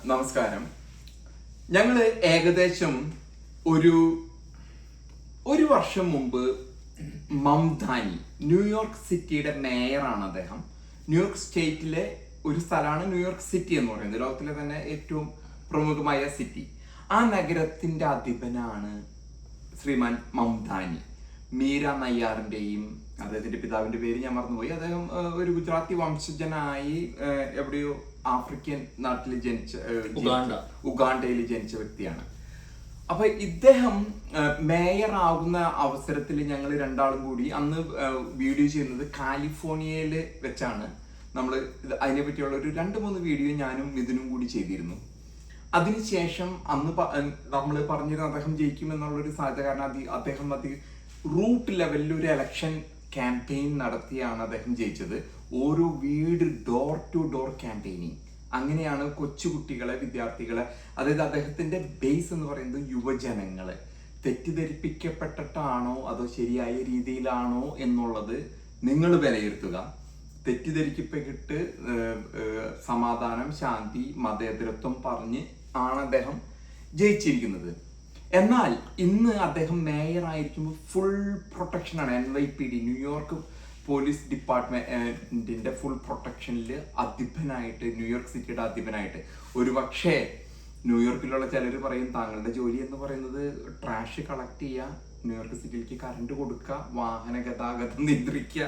നമസ്കാരം. ഞങ്ങൾ ഏകദേശം ഒരു വർഷം മുമ്പ് മംദാനി, ന്യൂയോർക്ക് സിറ്റിയുടെ മേയറാണ് അദ്ദേഹം. ന്യൂയോർക്ക് സ്റ്റേറ്റിലെ ഒരു സ്ഥലമാണ് ന്യൂയോർക്ക് സിറ്റി എന്ന് പറയുന്നത്, ലോകത്തിലെ തന്നെ ഏറ്റവും പ്രമുഖമായ സിറ്റി. ആ നഗരത്തിന്റെ അധിപനാണ് ശ്രീമാൻ മംദാനി. മീര നയ്യാറിന്റെയും അദ്ദേഹത്തിന്റെ പിതാവിന്റെ പേര് ഞാൻ മറന്നുപോയി. അദ്ദേഹം ഒരു ഗുജറാത്തി വംശജനായി എവിടെയോ ആഫ്രിക്കൻ നാട്ടിൽ ഉഗാണ്ടയിൽ ജനിച്ച വ്യക്തിയാണ്. അപ്പൊ ഇദ്ദേഹം മേയർ ആകുന്ന അവസരത്തിൽ ഞങ്ങൾ രണ്ടാളും കൂടി അന്ന് വീഡിയോ ചെയ്യുന്നത് കാലിഫോർണിയയിൽ വെച്ചാണ്. നമ്മൾ അതിനെ പറ്റിയുള്ള ഒരു 2-3 വീഡിയോ ഞാനും മിഥുനും കൂടി ചെയ്തിരുന്നു. അതിനുശേഷം അന്ന് നമ്മൾ പറഞ്ഞിരുന്നു അദ്ദേഹം ജയിക്കുമെന്നുള്ളൊരു സാധ്യത, കാരണം അദ്ദേഹം റൂട്ട് ലെവലിൽ ഒരു ഇലക്ഷൻ ക്യാമ്പയിൻ നടത്തിയാണ് അദ്ദേഹം ജയിച്ചത്. ഓരോ വീട് ഡോർ ടു ഡോർ ക്യാമ്പയിനിങ്. അങ്ങനെയാണ് കൊച്ചുകുട്ടികളെ, വിദ്യാർത്ഥികളെ, അതായത് അദ്ദേഹത്തിന്റെ ബേസ് എന്ന് പറയുന്നത് യുവജനങ്ങളെ തെറ്റിദ്ധരിപ്പിക്കപ്പെട്ടിട്ടാണോ അതോ ശരിയായ രീതിയിലാണോ എന്നുള്ളത് നിങ്ങൾ വിലയിരുത്തുക. തെറ്റിദ്ധരിക്കപ്പെട്ട് സമാധാനം, ശാന്തി, മതേതരത്വം പറഞ്ഞ് ആണ് അദ്ദേഹം ജയിച്ചിരിക്കുന്നത്. എന്നാൽ ഇന്ന് അദ്ദേഹം മേയർ ആയിരിക്കുമ്പോൾ ഫുൾ പ്രൊട്ടക്ഷനാണ്. NYPD, ന്യൂയോർക്ക് പോലീസ് ഡിപ്പാർട്ട്മെന്റിന്റെ ഫുൾ പ്രൊട്ടക്ഷനിൽ അധിപനായിട്ട്, ന്യൂയോർക്ക് സിറ്റിയുടെ അധിപനായിട്ട്. ഒരു പക്ഷേ ന്യൂയോർക്കിലുള്ള ചിലർ പറയും താങ്കളുടെ ജോലി എന്ന് പറയുന്നത് ട്രാഷ് കളക്ട് ചെയ്യുക, ന്യൂയോർക്ക് സിറ്റിയിലേക്ക് കറണ്ട് കൊടുക്കുക, വാഹന ഗതാഗതം നിയന്ത്രിക്കുക,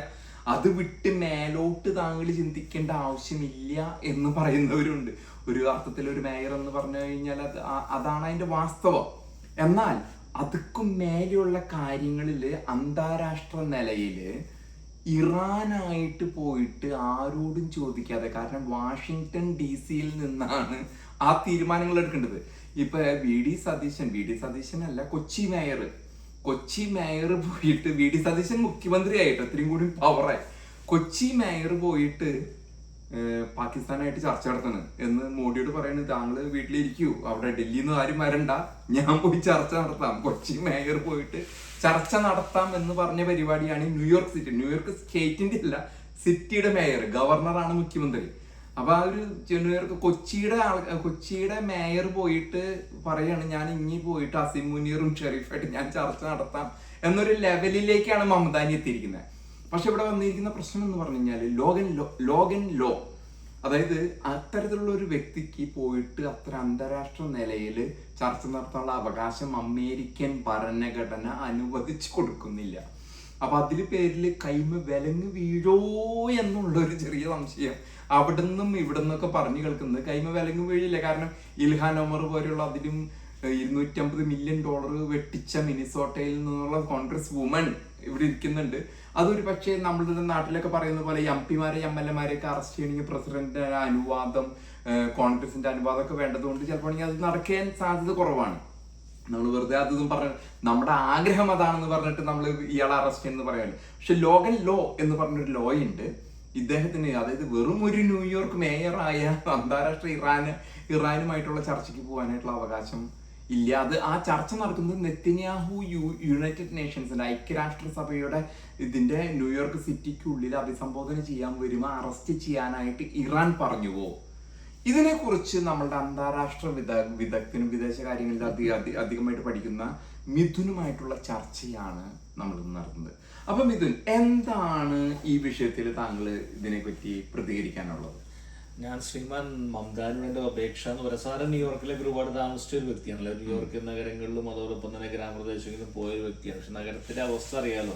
അത് വിട്ട് മേലോട്ട് താങ്കൾ ചിന്തിക്കേണ്ട ആവശ്യമില്ല എന്ന് പറയുന്നവരുണ്ട്. ഒരു അർത്ഥത്തിൽ ഒരു മേയർ എന്ന് പറഞ്ഞു കഴിഞ്ഞാൽ അതാണ് അതിന്റെ വാസ്തവം. എന്നാൽ അതുക്കും മേലെയുള്ള കാര്യങ്ങളിൽ അന്താരാഷ്ട്ര നിലയിൽ ഇറാനായിട്ട് പോയിട്ട് ആരോടും ചോദിക്കാതെ, കാരണം വാഷിങ്ടൺ DC നിന്നാണ് ആ തീരുമാനങ്ങൾ എടുക്കേണ്ടത്. ഇപ്പൊ വി ഡി സതീശൻ അല്ല, കൊച്ചി മേയർ പോയിട്ട്, VD സതീശൻ മുഖ്യമന്ത്രി ആയിട്ട് അത്രയും കൂടി പവറായി, കൊച്ചി മേയർ പോയിട്ട് പാകിസ്ഥാനായിട്ട് ചർച്ച നടത്തണം എന്ന് മോഡിയോട് പറയുന്നത്, താങ്കൾ വീട്ടിലിരിക്കൂ, അവിടെ ഡൽഹിയിൽ നിന്ന് ആരും വരണ്ട, ഞാൻ പോയി ചർച്ച നടത്താം. കൊച്ചി മേയർ പോയിട്ട് ചർച്ച നടത്താം എന്ന് പറഞ്ഞ പരിപാടിയാണ് ന്യൂയോർക്ക് സിറ്റി. ന്യൂയോർക്ക് സ്റ്റേറ്റിന്റെ അല്ല, സിറ്റിയുടെ മേയർ, ഗവർണറാണ് മുഖ്യമന്ത്രി. അപ്പൊ ആ ഒരു ന്യൂയോർക്ക് കൊച്ചിയുടെ മേയർ പോയിട്ട് പറയാണ്, ഞാൻ ഇനി പോയിട്ട് അസീം മുനീറും ഷെരീഫായിട്ട് ഞാൻ ചർച്ച നടത്താം എന്നൊരു ലെവലിലേക്കാണ് മമദാനി എത്തിയിരിക്കുന്നത്. പക്ഷെ ഇവിടെ വന്നിരിക്കുന്ന പ്രശ്നം എന്ന് പറഞ്ഞു കഴിഞ്ഞാൽ ലോഗൻ ലോ, അതായത് അത്തരത്തിലുള്ള ഒരു വ്യക്തിക്ക് പോയിട്ട് അത്ര അന്താരാഷ്ട്ര നിലയിൽ ചർച്ച നടത്താനുള്ള അവകാശം അമേരിക്കൻ ഭരണഘടന അനുവദിച്ചു കൊടുക്കുന്നില്ല. അപ്പൊ അതിൽ പേരിൽ കൈമ വിലങ്ങ് വീഴോ എന്നുള്ളൊരു ചെറിയ സംശയം അവിടെ നിന്നും ഇവിടെ നിന്നൊക്കെ പറഞ്ഞു കേൾക്കുന്നത്. കൈമ വിലങ്ങ് വീഴില്ല, കാരണം ഇൽഹാൻ ഒമർ പോലെയുള്ള അതിലും $250 മില്യൺ വെട്ടിച്ച മിനിസോട്ടയിൽ നിന്നുള്ള കോൺഗ്രസ് വുമൺ ഇവിടെ ഇരിക്കുന്നുണ്ട്. അതൊരു പക്ഷേ നമ്മളുടെ നാട്ടിലൊക്കെ പറയുന്ന പോലെ MP-മാരെ MLA-മാരെയൊക്കെ അറസ്റ്റ് ചെയ്യണമെങ്കിൽ പ്രസിഡന്റിന്റെ അനുവാദം, കോൺഗ്രസിന്റെ അനുവാദം ഒക്കെ വേണ്ടതുകൊണ്ട് ചിലപ്പോൾ അത് നടക്കാൻ സാധ്യത കുറവാണ്. നമ്മൾ വെറുതെ അതൊന്നും പറഞ്ഞ നമ്മുടെ ആഗ്രഹം അതാണെന്ന് പറഞ്ഞിട്ട് നമ്മൾ ഇയാളെ അറസ്റ്റ് ചെയ്യുന്നത് പറയാൻ. പക്ഷെ ലോഗൻ ലോ എന്ന് പറഞ്ഞൊരു ലോ ഉണ്ട് ഇദ്ദേഹത്തിന്. അതായത് വെറും ഒരു ന്യൂയോർക്ക് മേയറായ അന്താരാഷ്ട്ര ഇറാനുമായിട്ടുള്ള ചർച്ചയ്ക്ക് പോകാനായിട്ടുള്ള അവകാശം ഇല്ല. അത് ആ ചർച്ച നടക്കുന്നത് നെതന്യാഹു യുണൈറ്റഡ് നേഷൻസിന്റെ, ഐക്യരാഷ്ട്രസഭയുടെ ഇതിന്റെ ന്യൂയോർക്ക് സിറ്റിക്കുള്ളിൽ അഭിസംബോധന ചെയ്യാൻ വരുമ്പോൾ അറസ്റ്റ് ചെയ്യാനായിട്ട് ഇറാൻ പറഞ്ഞുവോ? ഇതിനെക്കുറിച്ച് നമ്മളുടെ അന്താരാഷ്ട്ര വിദഗ്ധനും വിദേശകാര്യങ്ങളിൽ അധികമായിട്ട് പഠിക്കുന്ന മിഥുനുമായിട്ടുള്ള ചർച്ചയാണ് നമ്മൾ നടത്തുന്നത്. അപ്പൊ മിഥുൻ, എന്താണ് ഈ വിഷയത്തിൽ താങ്കൾ ഇതിനെപ്പറ്റി പ്രതികരിക്കാനുള്ളത്? ഞാൻ ശ്രീമാൻ മംദാനിയുടെ അപേക്ഷ എന്ന് പറയാം, സാറ് ന്യൂയോർക്കിലേക്ക് ഒരുപാട് താമസിച്ച ഒരു വ്യക്തിയാണല്ലോ. ന്യൂയോർക്ക് നഗരങ്ങളിലും അതോടൊപ്പം തന്നെ ഗ്രാമപ്രദേശങ്ങളിലും പോയ ഒരു വ്യക്തിയാണ്. പക്ഷെ നഗരത്തിന്റെ അവസ്ഥ അറിയാലോ.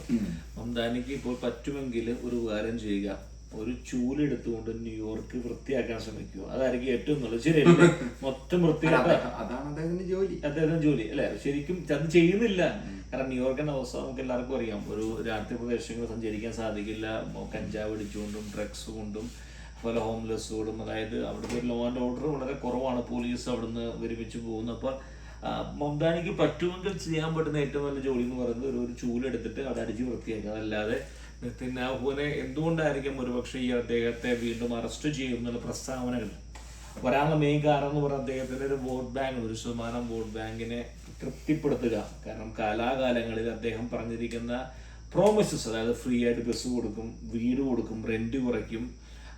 മംദാനിക്ക് ഇപ്പോൾ പറ്റുമെങ്കിൽ ഒരു കാര്യം ചെയ്യുക, ഒരു ചൂലെടുത്തുകൊണ്ട് ന്യൂയോർക്ക് വൃത്തിയാക്കാൻ ശ്രമിക്കുക. അതായിരിക്കും ഏറ്റവും നല്ലത്. ശരിയല്ലേ? മൊത്തം വൃത്തിയാക്കുക, അതാണ് അദ്ദേഹത്തിന്റെ ജോലി അല്ലെ? ശരിക്കും അത് ചെയ്യുന്നില്ല. കാരണം ന്യൂയോർക്കിന്റെ അവസ്ഥ നമുക്ക് എല്ലാവർക്കും അറിയാം. ഒരു രാത്രി പ്രദേശങ്ങളിൽ സഞ്ചരിക്കാൻ സാധിക്കില്ല. കഞ്ചാവ് അടിച്ചുകൊണ്ടും ഡ്രഗ്സ് കൊണ്ടും പല ഹോംലെസ്സുകളും, അതായത് അവിടുത്തെ ഒരു ലോ ആൻഡ് ഓർഡർ വളരെ കുറവാണ്. പോലീസ് അവിടുന്ന് ഒരുമിച്ച് പോകുന്നു. അപ്പൊ മംദാനിക്ക് പറ്റുമെങ്കിൽ ചെയ്യാൻ പറ്റുന്ന ഏറ്റവും നല്ല ജോലി എന്ന് പറയുന്നത് ഒരു ചൂലെടുത്തിട്ട് അത് അടിച്ച് വൃത്തിയാക്കുക. അതല്ലാതെ നെതന്യാഹുവിനെ എന്തുകൊണ്ടായിരിക്കും ഒരുപക്ഷെ ഈ അദ്ദേഹത്തെ വീണ്ടും അറസ്റ്റ് ചെയ്യുന്നുള്ള പ്രസ്താവനകൾ വരാനുള്ള മെയിൻ കാരണം എന്ന് പറയുന്നത് അദ്ദേഹത്തിന്റെ ഒരു വോട്ട് ബാങ്ക്, 1% വോട്ട് ബാങ്കിനെ തൃപ്തിപ്പെടുത്തുക. കാരണം കാലാകാലങ്ങളിൽ അദ്ദേഹം പറഞ്ഞിരിക്കുന്ന പ്രോമിസസ്, അതായത് ഫ്രീ ആയിട്ട് ബസ് കൊടുക്കും, വീട് കൊടുക്കും, റെന്റ് കുറയ്ക്കും,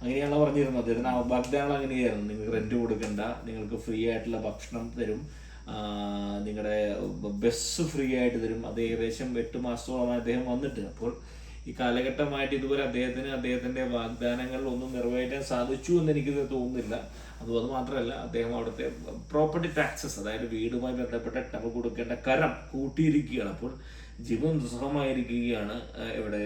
അങ്ങനെയാണല്ലോ പറഞ്ഞിരുന്നത്. അദ്ദേഹത്തിന് വാഗ്ദാനങ്ങൾ അങ്ങനെയായിരുന്നു, നിങ്ങൾക്ക് റെന്റ് കൊടുക്കണ്ട, നിങ്ങൾക്ക് ഫ്രീ ആയിട്ടുള്ള ഭക്ഷണം തരും, നിങ്ങളുടെ ബസ് ഫ്രീ ആയിട്ട് തരും. അത് ഏകദേശം 8 മാസത്തോളമായി അദ്ദേഹം വന്നിട്ട്. അപ്പോൾ ഈ കാലഘട്ടമായിട്ട് ഇതുവരെ അദ്ദേഹത്തിന്റെ വാഗ്ദാനങ്ങൾ ഒന്നും നിറവേറ്റാൻ സാധിച്ചു എന്ന് എനിക്ക് തോന്നുന്നില്ല. അത് മാത്രമല്ല, അദ്ദേഹം അവിടുത്തെ പ്രോപ്പർട്ടി ടാക്സസ്, അതായത് വീടുമായി ബന്ധപ്പെട്ട ടവ് കൊടുക്കേണ്ട കരം കൂട്ടിയിരിക്കുകയാണ്. അപ്പോൾ ജീവൻ ദുസ്സഹമായിരിക്കുകയാണ് ഇവിടെ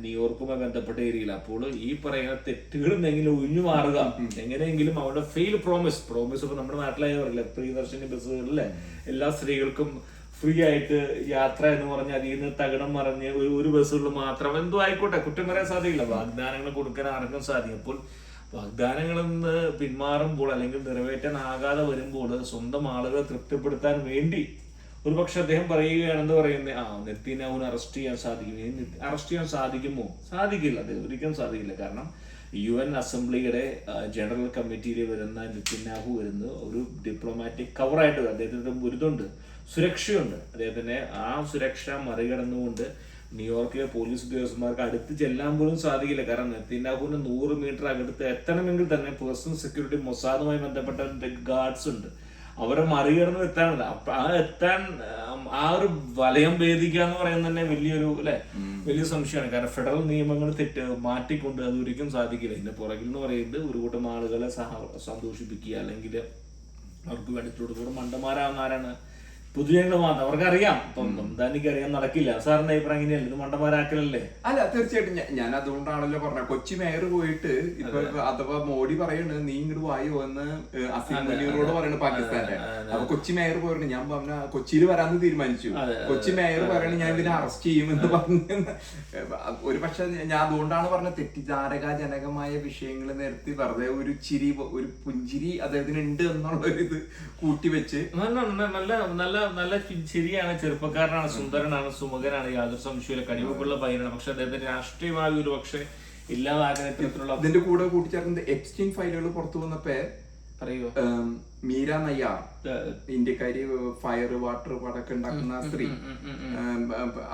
ന്യൂയോർക്കുമായി ബന്ധപ്പെട്ട ഏരിയയിൽ. അപ്പോൾ ഈ പറയുന്ന തെറ്റുകളിൽ നിന്നെങ്കിലും ഒഴിഞ്ഞു മാറുക, എങ്ങനെയെങ്കിലും അവരുടെ ഫെയിൽ പ്രോമിസ് ഇപ്പൊ നമ്മുടെ നാട്ടിലായി പറയില്ല, പ്രിയദർശിനി ബസ്സുകളിലെ എല്ലാ സ്ത്രീകൾക്കും ഫ്രീ ആയിട്ട് യാത്ര എന്ന് പറഞ്ഞാൽ അതിൽ നിന്ന് തകിടം മറിഞ്ഞ് ഒരു ബസ്സുകളിൽ മാത്രം എന്തോ ആയിക്കോട്ടെ, കുറ്റം പറയാൻ സാധിക്കില്ല. വാഗ്ദാനങ്ങൾ കൊടുക്കാൻ ആർക്കും സാധിക്കും. അപ്പോൾ വാഗ്ദാനങ്ങളിൽ നിന്ന് പിന്മാറുമ്പോൾ അല്ലെങ്കിൽ നിറവേറ്റാനാകാതെ വരുമ്പോൾ സ്വന്തം ആളുകളെ തൃപ്തിപ്പെടുത്താൻ വേണ്ടി ഒരു പക്ഷെ അദ്ദേഹം പറയുകയാണെന്ന് പറയുന്നത്, നെത്തിനാഹുവിനെ അറസ്റ്റ് ചെയ്യാൻ സാധിക്കും. അറസ്റ്റ് ചെയ്യാൻ സാധിക്കുമോ? സാധിക്കില്ല, അത് ഒരിക്കലും സാധിക്കില്ല. കാരണം UN അസംബ്ലിയുടെ ജനറൽ കമ്മിറ്റിയിൽ വരുന്ന നെത്തിനാഹു വരുന്നത് ഒരു ഡിപ്ലോമാറ്റിക് കവറായിട്ട് അദ്ദേഹത്തിന്റെ ബിരുദമുണ്ട്, സുരക്ഷയുണ്ട്. അദ്ദേഹത്തിന് ആ സുരക്ഷ മറികടന്നുകൊണ്ട് ന്യൂയോർക്കിലെ പോലീസ് ഉദ്യോഗസ്ഥന്മാർക്ക് അടുത്ത് ചെല്ലാൻ പോലും സാധിക്കില്ല. കാരണം നെത്തിനാഹുവിന് 100 മീറ്റർ അകത്ത് എത്തണമെങ്കിൽ തന്നെ പേഴ്സണൽ സെക്യൂരിറ്റി മൊസാദുമായി ബന്ധപ്പെട്ട ഗാർഡ്സ് ഉണ്ട്. അവരെ മറികടന്ന് എത്താനുണ്ട്. അപ്പൊ ആ ഒരു വലയം ഭേദിക്കുക എന്ന് പറയുന്നത് തന്നെ വലിയ സംശയമാണ്. കാരണം ഫെഡറൽ നിയമങ്ങൾ മാറ്റിക്കൊണ്ട് അത് ഒരിക്കലും സാധിക്കില്ല. ഇതിന്റെ പുറകിൽ എന്ന് പറയുന്നത് ഒരു കൂട്ടം ആളുകളെ സന്തോഷിപ്പിക്കുക, അല്ലെങ്കിൽ അവർക്ക് വേണ്ടിയിട്ടുള്ള മണ്ടന്മാരാവുന്ന ആരാണ്? പൊതുജനങ്ങൾ മാത്രം. അവർക്കറിയാം, ഇപ്പം എനിക്കറിയാൻ നടക്കില്ല. സാറിന്റെ അഭിപ്രായം എങ്ങനെയല്ല? ഇത് മണ്ടന്മാരാക്കലല്ലേ? അല്ല, തീർച്ചയായിട്ടും ഞാൻ അതുകൊണ്ടാണല്ലോ പറഞ്ഞത്, കൊച്ചി മേയർ പോയിട്ട് ഇപ്പൊ അഥവാ മോഡി പറയണത് നീ ഇങ്ങോട്ട് വായോ എന്ന് അസീം മുനീറോട് പറയണ പാകിസ്ഥാന്റെ. അപ്പൊ കൊച്ചി മേയർ പോയിട്ട് ഞാൻ പറഞ്ഞ കൊച്ചിയിൽ വരാന്ന് തീരുമാനിച്ചു. കൊച്ചി മേയർ പറയണ ഞാൻ ഇതിനെ അറസ്റ്റ് ചെയ്യുമെന്ന് പറഞ്ഞു. ഒരു പക്ഷെ ഞാൻ അതുകൊണ്ടാണ് പറഞ്ഞ തെറ്റിദ്ധാരകജനകമായ വിഷയങ്ങൾ നിരത്തി വെറുതെ ഒരു പുഞ്ചിരി അദ്ദേഹത്തിന് ഉണ്ട് എന്നുള്ള ഒരു ഇത് കൂട്ടിവെച്ച് നല്ല ശരിയാണ്. ചെറുപ്പക്കാരനാണ്, സുന്ദരനാണ്, സുമുഖനാണ്, യാതൊരു സംശയമില്ല, കഴിവുള്ള പയ്യനാണ്. പക്ഷെ അദ്ദേഹത്തിന് രാഷ്ട്രീയമായ ഒരു പക്ഷെ ഇല്ലാതാകാനുള്ള ഇതിന്റെ കൂടെ കൂട്ടിച്ചേർക്കുന്നത് എപ്സ്റ്റീൻ ഫയലുകൾ പുറത്തു വന്നപ്പോ മീര നയ്യാർ, ഇന്ത്യക്കാരി, ഫയർ വാട്ടർ പടക്കം ഉണ്ടാക്കുന്ന സ്ത്രീ,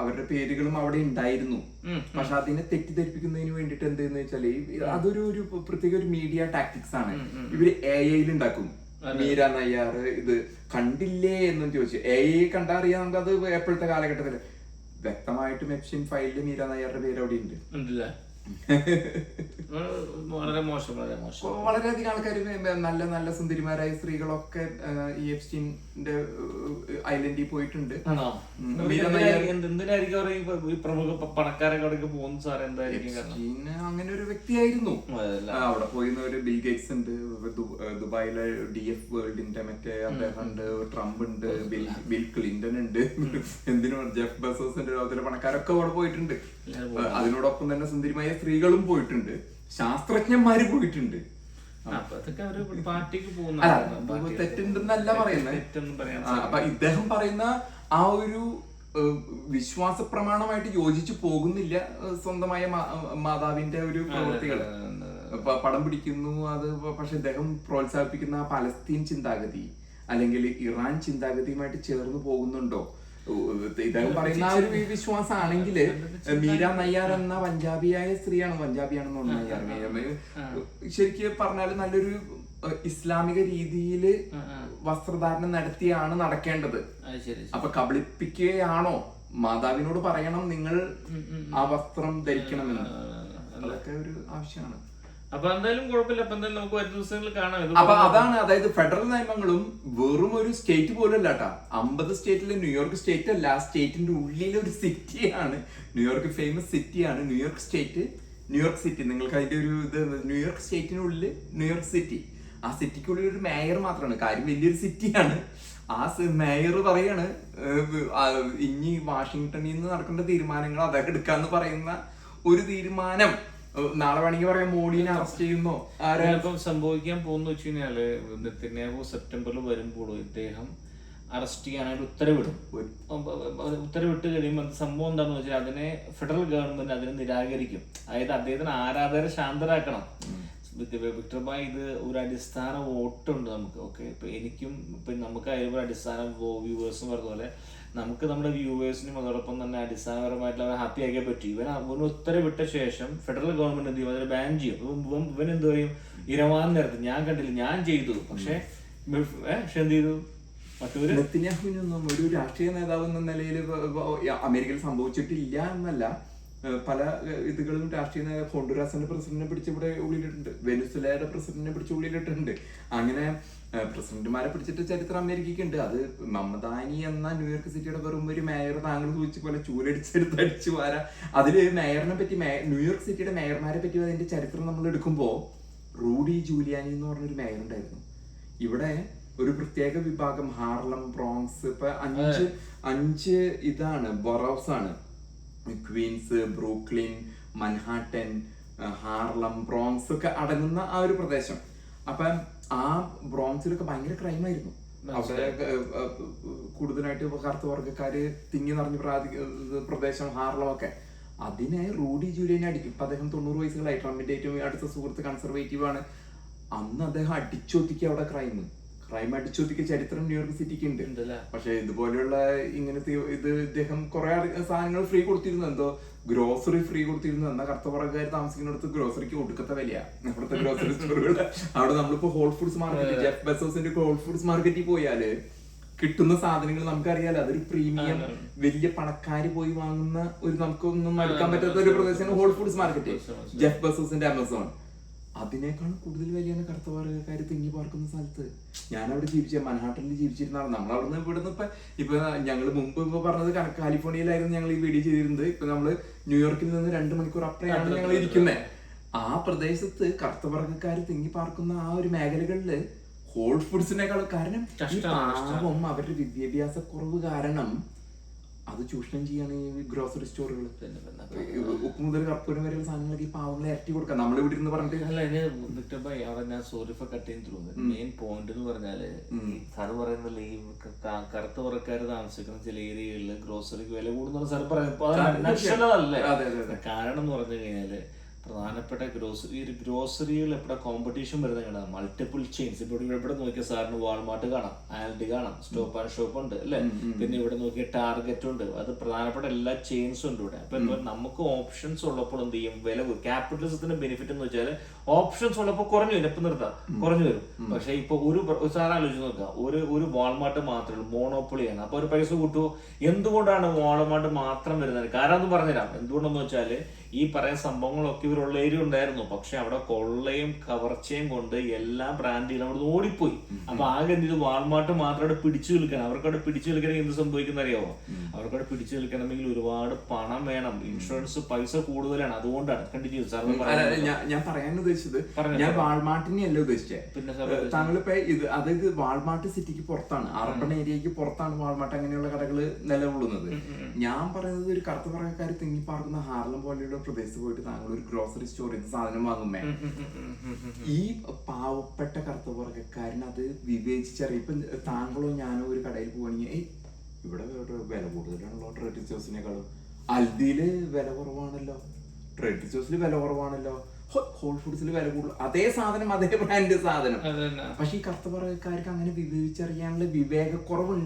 അവരുടെ പേരുകളും അവിടെ ഉണ്ടായിരുന്നു. പക്ഷെ അതിനെ തെറ്റിദ്ധരിപ്പിക്കുന്നതിന് വേണ്ടിട്ട് എന്തെന്ന് വെച്ചാല് അതൊരു പ്രത്യേക ഒരു മീഡിയ ടാക്ടിക്സ് ആണ്. ഇവര് AI ഉണ്ടാക്കും. മീര നയ്യാർ ഇത് കണ്ടില്ലേ എന്നും ചോദിച്ചു. AI കണ്ടറിയാം നമുക്ക്. അത് എപ്പോഴത്തെ കാലഘട്ടത്തില് വ്യക്തമായിട്ടും എപ്സ്റ്റീൻ ഫയലില് മീര നയ്യാറുടെ പേര് അവിടെ ഉണ്ട്. വളരെയധികം ആൾക്കാർ, നല്ല നല്ല സുന്ദരിമാരായ സ്ത്രീകളൊക്കെ ഈ എപ്സ്റ്റീന്റെ ഐലൻഡിൽ പോയിട്ടുണ്ട്. അങ്ങനെ ഒരു വ്യക്തിയായിരുന്നു. അവിടെ പോയിരുന്ന ഒരു ബിൽ ഗേറ്റ്സ് ഉണ്ട്, ദുബായിലെ DF വേൾഡിന്റെ മറ്റേ അദ്ദേഹം ഉണ്ട്, ട്രംപ് ഉണ്ട്, ബിൽ ക്ലിന്റൺ ഉണ്ട്, എന്തിനോ ജെഫ് ബെസോസിന്റെ ലോകത്തിലെ പണക്കാരൊക്കെ അവിടെ പോയിട്ടുണ്ട്. അതിനോടൊപ്പം തന്നെ സുന്ദരിമായ സ്ത്രീകളും പോയിട്ടുണ്ട്, ശാസ്ത്രജ്ഞന്മാര് പോയിട്ടുണ്ട്. തെറ്റുണ്ടെന്നല്ല പറയുന്നത്. അപ്പൊ ഇദ്ദേഹം പറയുന്ന ആ ഒരു വിശ്വാസ പ്രമാണമായിട്ട് യോജിച്ചു പോകുന്നില്ല സ്വന്തമായ മാതാവിന്റെ ഒരു പ്രവൃത്തികൾ. പടം പിടിക്കുന്നു അത്. പക്ഷെ ഇദ്ദേഹം പ്രോത്സാഹിപ്പിക്കുന്ന പലസ്തീൻ ചിന്താഗതി അല്ലെങ്കിൽ ഇറാൻ ചിന്താഗതിയുമായിട്ട് ചേർന്ന് പോകുന്നുണ്ടോ? ഇദ്ദേഹം പറയുന്ന ആ ഒരു വിശ്വാസമാണെങ്കിൽ മീര നയ്യാർ എന്ന പഞ്ചാബിയായ സ്ത്രീയാണ്, പഞ്ചാബിയാണെന്ന് തോന്നുന്നു. ശരിക്കും പറഞ്ഞാൽ നല്ലൊരു ഇസ്ലാമിക രീതിയിൽ വസ്ത്രധാരണം നടത്തിയാണ് നടക്കേണ്ടത്. അപ്പൊ കബളിപ്പിക്കുകയാണോ? മാതാവിനോട് പറയണം നിങ്ങൾ ആ വസ്ത്രം ധരിക്കണമെന്ന്. അതൊക്കെ ഒരു ആവശ്യമാണ്. അപ്പൊ എന്തായാലും കുഴപ്പമില്ല. അപ്പൊ എന്തായാലും നമുക്ക് വരും ദിവസങ്ങളിൽ കാണാം. അപ്പൊ അതാണ്, അതായത് ഫെഡറൽ നിയമങ്ങളും വെറും ഒരു സ്റ്റേറ്റ് പോലും അല്ല കേട്ടാ. 50 സ്റ്റേറ്റില് ന്യൂയോർക്ക് സ്റ്റേറ്റ് അല്ല, സ്റ്റേറ്റിന്റെ ഉള്ളിലെ ഒരു സിറ്റിയാണ് ന്യൂയോർക്ക്. ഫേമസ് സിറ്റിയാണ് ന്യൂയോർക്ക് സ്റ്റേറ്റ്. ന്യൂയോർക്ക് സിറ്റി, നിങ്ങൾക്ക് അതിന്റെ ഒരു ഇത്, ന്യൂയോർക്ക് സ്റ്റേറ്റിനുള്ളിൽ ന്യൂയോർക്ക് സിറ്റി. ആ സിറ്റിക്കുള്ളിൽ ഒരു മേയർ മാത്രമാണ്. കാര്യം വലിയൊരു സിറ്റിയാണ്. ആ മേയർ പറയാണ് ഇനി വാഷിങ്ടണിൽ നിന്ന് നടക്കേണ്ട തീരുമാനങ്ങൾ അദ്ദേഹം എടുക്കാന്ന് പറയുന്ന ഒരു തീരുമാനം നാളെ വേണമെങ്കിൽ പറയാം മോഡിനെ അറസ്റ്റ് ചെയ്യുന്നോ. ആരാപ്പം സംഭവിക്കാൻ പോകുന്ന വെച്ച് കഴിഞ്ഞാല് നെതന്യാഹു സെപ്റ്റംബറിൽ വരുമ്പോൾ ഇദ്ദേഹം അറസ്റ്റ് ചെയ്യാനായിട്ട് ഉത്തരവിട്ട് കഴിയുമ്പോൾ സംഭവം എന്താണെന്ന് വെച്ചാൽ അതിനെ ഫെഡറൽ ഗവൺമെന്റ് അതിനെ നിരാകരിക്കും. അതായത് അദ്ദേഹത്തിന് ആരാധകരെ ശാന്തരാക്കണം. വിക്ടർ ഭായ്, ഇത് ഒരു അടിസ്ഥാന വോട്ടുണ്ട് നമുക്ക്. ഓക്കെ, ഇപ്പൊ എനിക്കും ഇപ്പൊ നമുക്ക് അതിൽ ഒരു അടിസ്ഥാന വ്യൂവേഴ്സും പറഞ്ഞ പോലെ നമുക്ക് നമ്മുടെ വ്യൂവേഴ്സിനും അതോടൊപ്പം തന്നെ അടിസ്ഥാനപരമായിട്ടുള്ള അവരെ ഹാപ്പി ആക്കിയേ പറ്റും. ഇവന് ഉത്തരവിട്ട ശേഷം ഫെഡറൽ ഗവൺമെന്റ് എന്ത് ചെയ്യും, അതിനെ ബാൻ ചെയ്യും. ഇവൻ എന്ത് പറയും, ഇരവാൻ നേരത്ത് ഞാൻ കണ്ടില്ല, ഞാൻ ചെയ്തു, പക്ഷെ എന്ത് ചെയ്തു മറ്റൊരു നെതന്യാഹുവിനൊന്നും ഒരു രാഷ്ട്രീയ നേതാവ് എന്ന നിലയിൽ അമേരിക്കയിൽ സംഭവിച്ചിട്ടില്ല എന്നല്ല. പല ഇതുകളും രാഷ്ട്രീയ നേതാവ് ഹോണ്ടുറാസിന്റെ പ്രസിഡന്റിനെ പിടിച്ച് ഇവിടെ ഉള്ളിലിട്ടുണ്ട്, വെനിസുലയുടെ പ്രസിഡന്റിനെ പിടിച്ച് ഉള്ളിലിട്ടുണ്ട്. അങ്ങനെ പ്രസിഡന്റുമാരെ പിടിച്ചിട്ട് ചരിത്രം അമേരിക്കയ്ക്ക് ഉണ്ട്. അത് മമതാനി എന്ന ന്യൂയോർക്ക് സിറ്റിയുടെ വെറും ഒരു മേയർ താങ്കൾ സൂചിച്ച പോലെ ചൂലടിച്ചെടുത്ത് അടിച്ചു വാരാ. അതില് മേയറിനെ പറ്റി, ന്യൂയോർക്ക് സിറ്റിയുടെ മേയർമാരെ പറ്റി അതിന്റെ ചരിത്രം നമ്മൾ എടുക്കുമ്പോൾ റൂഡി ജൂലിയാനി എന്ന് പറഞ്ഞൊരു മേയർ ഉണ്ടായിരുന്നു. ഇവിടെ ഒരു പ്രത്യേക വിഭാഗം ഹാർലം, ബ്രോങ്സ്, ഇപ്പൊ അഞ്ച് ഇതാണ് ബൊറോസ് ആണ്. Queens, Brooklyn, Manhattan, Harlem, Bronx ഒക്കെ അടങ്ങുന്ന ആ ഒരു പ്രദേശം. അപ്പൊ ആ ബ്രോങ്സിലൊക്കെ ഭയങ്കര ക്രൈമായിരുന്നു. അവിടെ കൂടുതലായിട്ട് കറുത്ത വർഗ്ഗക്കാര് തിങ്ങി നിറഞ്ഞ പ്രദേശം ഹാർലം ഒക്കെ. അതിനെ റൂഡി ജൂലിയനെ അടിക്കും. ഇപ്പൊ അദ്ദേഹം 90 വയസ്സുകളായി. ട്രംപിന്റെ ഏറ്റവും അടുത്ത സുഹൃത്ത് കൺസർവേറ്റീവ് ആണ്. അന്ന് അദ്ദേഹം അടിച്ചൊതുക്കി അവിടെ ക്രൈം അടിച്ചൊതുക്കിയ ചരിത്രം ന്യൂയോർക്ക് സിറ്റിക്ക് ഉണ്ട്. പക്ഷെ ഇതുപോലെയുള്ള ഇങ്ങനത്തെ ഇദ്ദേഹം കുറെ സാധനങ്ങൾ ഫ്രീ കൊടുത്തിരുന്നു. എന്തോ ഗ്രോസറി ഫ്രീ കൊടുത്തിരുന്നു. എന്നാ കറുത്തപ്പുറക്കാർ താമസിക്കുന്നിടത്ത് ഗ്രോസറിക്ക് ഒടുക്കത്തെ വിലയാ. അവിടുത്തെ ഗ്രോസറി സ്റ്റോറുകൾ അവിടെ നമ്മളിപ്പോ ഹോൾ ഫുഡ്സ് മാർക്കറ്റ്, ജെഫ് ബെസോസിന്റെ ഹോൾ ഫുഡ്സ് മാർക്കറ്റിൽ പോയാല് കിട്ടുന്ന സാധനങ്ങൾ നമുക്കറിയാലോ, അതൊരു പ്രീമിയം വലിയ പണക്കാര് പോയി വാങ്ങുന്ന ഒരു നമുക്കൊന്നും എടുക്കാൻ പറ്റാത്ത ഒരു പ്രദേശമാണ് ഹോൾ ഫുഡ്സ് മാർക്കറ്റ്, ജെഫ് ബെസോസിന്റെ ആമസോൺ. അതിനേക്കാൾ കൂടുതൽ വിലയാണ് കറുത്ത വർഗ്ഗക്കാര് തിങ്ങി പാർക്കുന്ന സ്ഥലത്ത്. ഞാൻ അവിടെ ജീവിച്ച മൻഹാട്ടനിൽ ജീവിച്ചിരുന്നതാണ്. നമ്മളവിടുന്ന് ഇവിടുന്ന് ഇപ്പൊ ഞങ്ങൾ മുമ്പ് പറഞ്ഞത് കാലിഫോർണിയയിലായിരുന്നു ഞങ്ങൾ ഈ വീഡിയോ ചെയ്തിരുന്നത്. ഇപ്പൊ നമ്മള് ന്യൂയോർക്കിൽ നിന്ന് 2 മണിക്കൂർ അപ്പുറയാണ് ഞങ്ങൾ ഇരിക്കുന്നത്. ആ പ്രദേശത്ത് കറുത്ത വർഗ്ഗക്കാര് തിങ്ങി പാർക്കുന്ന ആ ഒരു മേഖലകളില് ഹോൾ ഫുഡ്സിനേക്കാൾ, കാരണം പാവം അവരുടെ വിദ്യാഭ്യാസ കുറവ് കാരണം അത് ചൂഷണം ചെയ്യാണ് ഈ ഗ്രോസറി സ്റ്റോറുകൾ. ഉപ്പ് മുതൽ കർപ്പൂരം വരെയുള്ള സാധനങ്ങളൊക്കെ ഈ പാവങ്ങളെ ഇരട്ടി കൊടുക്കാം. നമ്മൾ ഇവിടെ ഇരുന്ന് പറഞ്ഞിട്ട് മെയിൻ പോയിന്റ് എന്ന് പറഞ്ഞാല് സാറ് പറയുന്നില്ല, ഈ കറുത്ത പുറക്കാര് താമസിക്കുന്ന ചില ഏരിയകളിൽ ഗ്രോസറിക്ക് വില കൂടുന്ന സാർ പറയുന്നത്. കാരണം എന്ന് പറഞ്ഞു കഴിഞ്ഞാല് പ്രധാനപ്പെട്ട ഗ്രോസറികൾ എവിടെ കോമ്പറ്റീഷൻ വരുന്നത് കാണാം. Multiple chains. ഇപ്പോൾ ഇവിടെ നോക്കിയ സാറിന് വാൾമാർട്ട് കാണാം, ആൽഡി കാണാം, സ്റ്റോപ്പ് ആൻഡ് ഷോപ്പ് ഉണ്ട് അല്ലെ. പിന്നെ ഇവിടെ നോക്കിയ ടാർഗറ്റ് ഉണ്ട്. അത് പ്രധാനപ്പെട്ട എല്ലാ ചെയിൻസും ഉണ്ട് ഇവിടെ. അപ്പൊ എന്താ നമുക്ക് ഓപ്ഷൻസ് ഉള്ളപ്പോൾ എന്ത് ചെയ്യും, വില ക്യാപിറ്റലിസത്തിന്റെ ബെനിഫിറ്റ് എന്ന് വെച്ചാൽ ഓപ്ഷൻസ് ഉള്ളപ്പോൾ കുറഞ്ഞു വരും. എപ്പം നിർത്താം, കുറഞ്ഞു വരും. പക്ഷെ ഇപ്പൊ ഒരു സാർ ആലോചിച്ച് നോക്കുക, ഒരു വാൾമാർട്ട് മാത്രമേ ഉള്ളൂ, മോണോപ്പൊളിയാണ്. അപ്പൊ ഒരു പൈസ കൂട്ടുമോ? എന്തുകൊണ്ടാണ് വാൾമാർട്ട് മാത്രം വരുന്നത്? കാരണം എന്ന് പറഞ്ഞുതരാം. എന്തുകൊണ്ടെന്ന് വെച്ചാല് ഈ പറയുന്ന സംഭവങ്ങളൊക്കെ ഇവരുള്ള ഏരിയ ഉണ്ടായിരുന്നു. പക്ഷെ അവിടെ കൊള്ളയും കവർച്ചയും കൊണ്ട് എല്ലാ ബ്രാൻഡുകളും അവിടെ ഓടിപ്പോയി. അപ്പൊ ആകെ എന്ത് ചെയ്തു, വാൾമാർട്ട് മാത്രം അവിടെ പിടിച്ചു നിൽക്കണം. അവർക്കവിടെ പിടിച്ചു നിൽക്കണമെങ്കിൽ എന്ത് സംഭവിക്കുന്ന അറിയാമോ? അവർക്കവിടെ പിടിച്ചു നിൽക്കണമെങ്കിൽ ഒരുപാട് പണം വേണം. ഇൻഷുറൻസ് പൈസ കൂടുതലാണ്. അതുകൊണ്ടാണ് കണ്ടിന്യൂ സാർ ഞാൻ പറയാൻ ഉദ്ദേശിച്ചത്. ഞാൻ വാൾമാർട്ടിനെ അല്ല ഉദ്ദേശിച്ചത്. പിന്നെ താങ്കളിപ്പോ അതായത് വാൾമാർട്ട് സിറ്റിക്ക് പുറത്താണ്, അർബൺ ഏരിയക്ക് പുറത്താണ് വാൾമാർട്ട് അങ്ങനെയുള്ള കടകൾ നിലകൊള്ളുന്നത്. ഞാൻ പറയുന്നത് ഒരു കറുത്ത പറയക്കാർ തിങ്ങിപ്പാർക്കുന്ന ഹാർലം പോലെയുള്ള പ്രദേശത്ത് പോയിട്ട് താങ്കൾ ഒരു ഗ്രോസറി സ്റ്റോറിൽ സാധനം വാങ്ങുമ്പേ ഈ പാവപ്പെട്ട കറുത്ത വർഗ്ഗക്കാരൻ അത് വിവേചിച്ചറിയും. ഇപ്പൊ താങ്കളോ ഞാനോ ഒരു കടയിൽ പോവാണെങ്കിൽ ഇവിടെ വില കൂടുതലാണല്ലോ ട്രേഡ് സ്റ്റോഴ്സിനേക്കാളും, അൽദിയില് വില കുറവാണല്ലോ, ട്രേഡ് സ്റ്റോഴ്സിൽ വില കുറവാണല്ലോ, ഹോൾ ഫുഡ്സിൽ വില കൂടുതൽ, അതേ സാധനം അതേ ബ്രാൻഡ് സാധനം. പക്ഷെ ഈ കറുത്ത വർഗ്ഗക്കാർക്ക് അങ്ങനെ വിവേചിച്ചറിയാനുള്ള വിവേകക്കുറവ്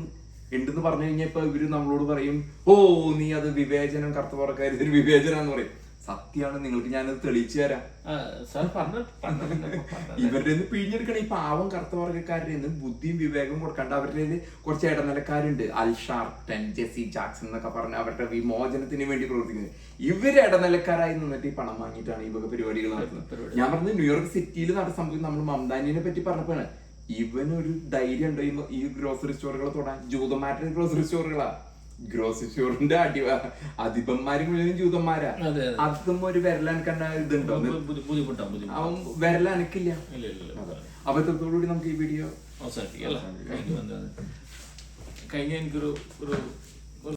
ഉണ്ടെന്ന് പറഞ്ഞു കഴിഞ്ഞാൽ ഇപ്പൊ ഇവര് നമ്മളോട് പറയും, ഓ നീ അത് വിവേചനം, കറുത്ത വർഗ്ഗക്കാർ ഇതൊരു വിവേചനം എന്ന് പറയും. സത്യമാണ്, നിങ്ങൾക്ക് ഞാനത് തെളിയിച്ചു തരാം. ഇവരുടെ പിഴിഞ്ഞെടുക്കണം. ഈ പാവം കറുത്ത വർഗ്ഗക്കാരുടെ ബുദ്ധിയും വിവേകവും കൊടുക്കാണ്ട് അവരുടെ കുറച്ച് ഇടനിലക്കാരുണ്ട്, അൽ ഷാർപ്ടൺ, ജെസി ജാക്സൺ എന്നൊക്കെ പറഞ്ഞ് അവരുടെ വിമോചനത്തിന് വേണ്ടി പ്രവർത്തിക്കുന്നത്. ഇവര് ഇടനിലക്കാരായി നിന്നിട്ട് ഈ പണം വാങ്ങിയിട്ടാണ് ഈ വക പരിപാടികൾ നടത്തുന്നത്. ഞാൻ പറഞ്ഞത് ന്യൂയോർക്ക് സിറ്റിയിൽ സംഭവിക്കുന്നത്. നമ്മൾ മംദാനിനെ പറ്റി പറഞ്ഞപ്പോഴാണ് ഇവനൊരു ധൈര്യം ഉണ്ടോ ഈ ഗ്രോസറി സ്റ്റോറുകളെ തൊടാൻ. ജൂതന്മാരുടെ ഗ്രോസറി സ്റ്റോറുകളാ. ഗ്രോസറി സ്റ്റോറിന്റെ അധിപന്മാര് മുഴുവൻ ജൂതന്മാരാ. അതും ഒരു വിരലനക്കണ്ട ഇതുണ്ടോ? അവൻ വിരലനക്കില്ല. അപ്പൊ ഇത്രത്തോടുകൂടി നമുക്ക് ഈ വീഡിയോ കഴിഞ്ഞ എനിക്കൊരു